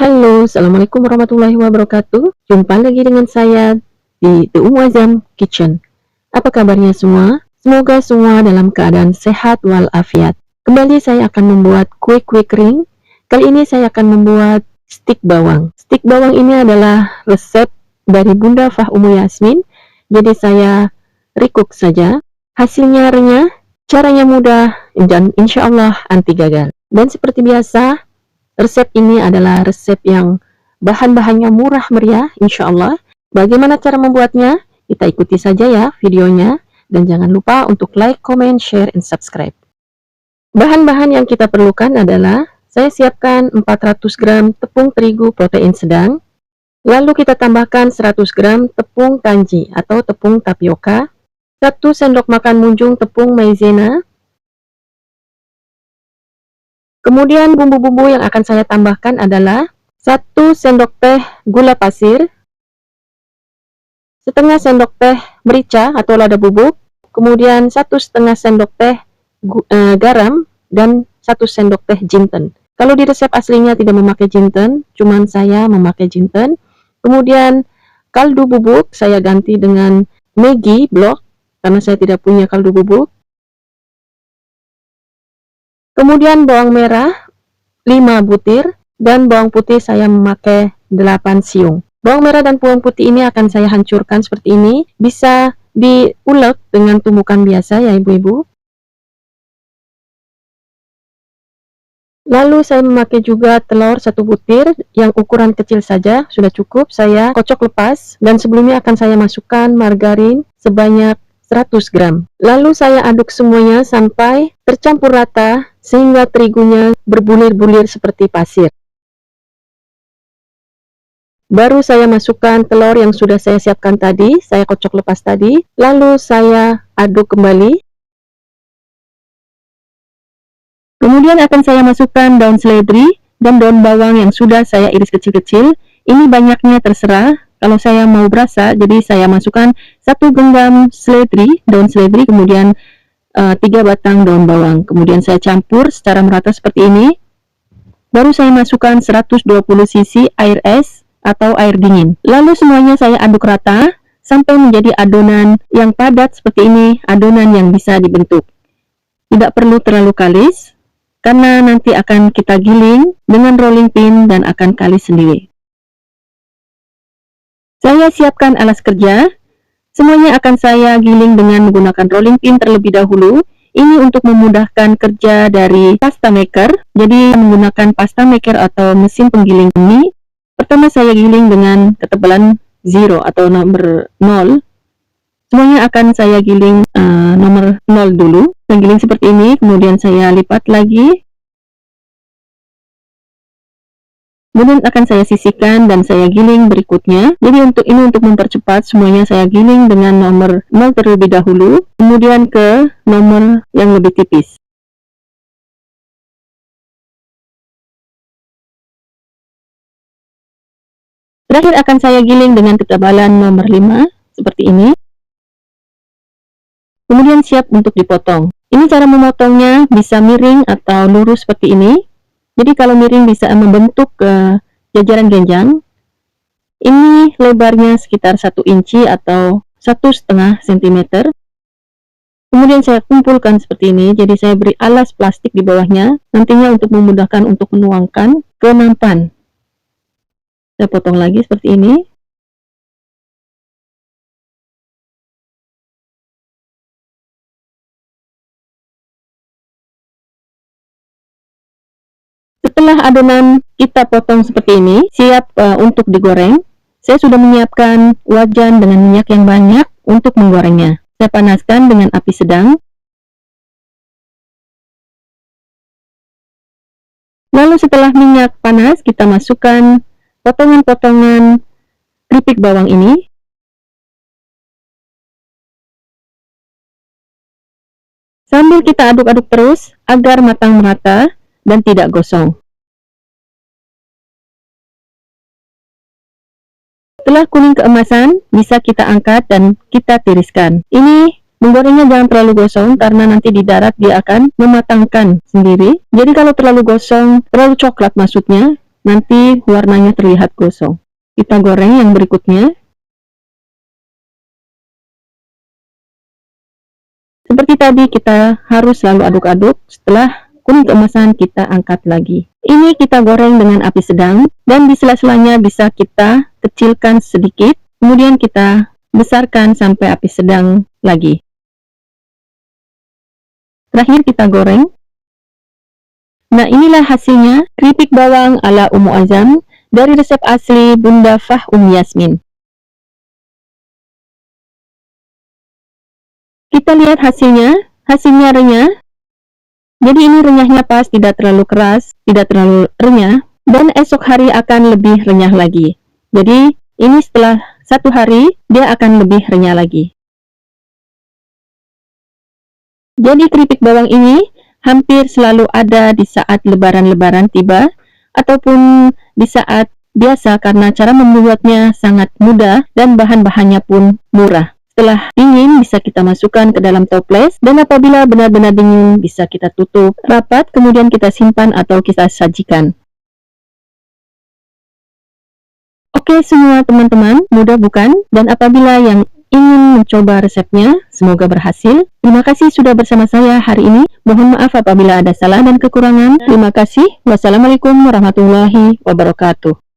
Halo, Assalamualaikum warahmatullahi wabarakatuh. Jumpa lagi dengan saya di The Azam Kitchen. Apa kabarnya semua? Semoga semua dalam keadaan sehat walafiat. Kembali saya akan membuat kue-kue kering. Kali ini saya akan membuat stik bawang. Stik bawang ini adalah resep dari Bunda Fah Umu Yasmin. Jadi saya recook saja. Hasilnya renyah, caranya mudah, dan insya Allah anti gagal. Dan seperti biasa, resep ini adalah resep yang bahan-bahannya murah meriah, insya Allah. Bagaimana cara membuatnya? Kita ikuti saja ya videonya. Dan jangan lupa untuk like, comment, share, and subscribe. Bahan-bahan yang kita perlukan adalah, saya siapkan 400 gram tepung terigu protein sedang. Lalu kita tambahkan 100 gram tepung kanji atau tepung tapioka. 1 sendok makan munjung tepung maizena. Kemudian bumbu-bumbu yang akan saya tambahkan adalah 1 sendok teh gula pasir, setengah sendok teh merica atau lada bubuk, kemudian 1,5 sendok teh garam, dan 1 sendok teh jinten. Kalau di resep aslinya tidak memakai jinten, cuman saya memakai jinten. Kemudian kaldu bubuk saya ganti dengan Maggi blok karena saya tidak punya kaldu bubuk. Kemudian bawang merah 5 butir, dan bawang putih saya memakai 8 siung. Bawang merah dan bawang putih ini akan saya hancurkan seperti ini. Bisa diulek dengan tumbukan biasa ya ibu-ibu. Lalu saya memakai juga telur 1 butir yang ukuran kecil saja, sudah cukup. Saya kocok lepas, dan sebelumnya akan saya masukkan margarin sebanyak 100 gram. Lalu saya aduk semuanya sampai tercampur rata sehingga terigunya berbulir-bulir seperti pasir. Baru saya masukkan telur yang sudah saya siapkan tadi, saya kocok lepas tadi, lalu saya aduk kembali. Kemudian akan saya masukkan daun seledri dan daun bawang yang sudah saya iris kecil-kecil. Ini banyaknya terserah, kalau saya mau berasa, jadi saya masukkan 1 genggam seledri, daun seledri, kemudian 3 batang daun bawang. Kemudian saya campur secara merata seperti ini. Baru saya masukkan 120 cc air es atau air dingin. Lalu semuanya saya aduk rata sampai menjadi adonan yang padat seperti ini, adonan yang bisa dibentuk. Tidak perlu terlalu kalis, karena nanti akan kita giling dengan rolling pin dan akan kalis sendiri. Saya siapkan alas kerja. Semuanya akan saya giling dengan menggunakan rolling pin terlebih dahulu. Ini untuk memudahkan kerja dari pasta maker. Jadi menggunakan pasta maker atau mesin penggiling ini. Pertama saya giling dengan ketebalan 0 atau nomor 0. Semuanya akan saya giling nomor 0 dulu. Saya giling seperti ini, kemudian saya lipat lagi. Kemudian akan saya sisihkan dan saya giling berikutnya. Jadi untuk mempercepat, semuanya saya giling dengan nomor 0 terlebih dahulu, kemudian ke nomor yang lebih tipis. Terakhir akan saya giling dengan ketebalan nomor 5, seperti ini. Kemudian siap untuk dipotong. Ini cara memotongnya, bisa miring atau lurus seperti ini. Jadi kalau miring bisa membentuk jajaran genjang. Ini lebarnya sekitar 1 inci atau 1,5 cm. Kemudian saya kumpulkan seperti ini, jadi saya beri alas plastik di bawahnya, nantinya untuk memudahkan untuk menuangkan ke nampan. Saya potong lagi seperti ini. Setelah adonan kita potong seperti ini, siap untuk digoreng. Saya sudah menyiapkan wajan dengan minyak yang banyak untuk menggorengnya. Saya panaskan dengan api sedang. Lalu setelah minyak panas, kita masukkan potongan-potongan keripik bawang ini. Sambil kita aduk-aduk terus agar matang merata dan tidak gosong. Setelah kuning keemasan, bisa kita angkat dan kita tiriskan. Ini menggorengnya jangan terlalu gosong karena nanti di darat dia akan mematangkan sendiri. Jadi kalau terlalu gosong, terlalu coklat maksudnya, nanti warnanya terlihat gosong. Kita goreng yang berikutnya. Seperti tadi, kita harus selalu aduk-aduk. Setelah kuning keemasan, kita angkat lagi. Ini kita goreng dengan api sedang, dan di sela-selanya bisa kita kecilkan sedikit, kemudian kita besarkan sampai api sedang lagi. Terakhir kita goreng. Nah, inilah hasilnya keripik bawang ala Ummu Azam dari resep asli Bunda Fah Yasmin. Kita lihat hasilnya renyah. Jadi ini renyahnya pas, tidak terlalu keras, tidak terlalu renyah, dan esok hari akan lebih renyah lagi. Jadi ini setelah 1 hari, dia akan lebih renyah lagi. Jadi keripik bawang ini hampir selalu ada di saat lebaran-lebaran tiba, ataupun di saat biasa karena cara membuatnya sangat mudah dan bahan-bahannya pun murah. Setelah dingin bisa kita masukkan ke dalam toples, dan apabila benar-benar dingin bisa kita tutup rapat, kemudian kita simpan atau kita sajikan. Oke semua teman-teman, mudah bukan? Dan apabila yang ingin mencoba resepnya, semoga berhasil. Terima kasih sudah bersama saya hari ini. Mohon maaf apabila ada salah dan kekurangan. Terima kasih. Wassalamualaikum warahmatullahi wabarakatuh.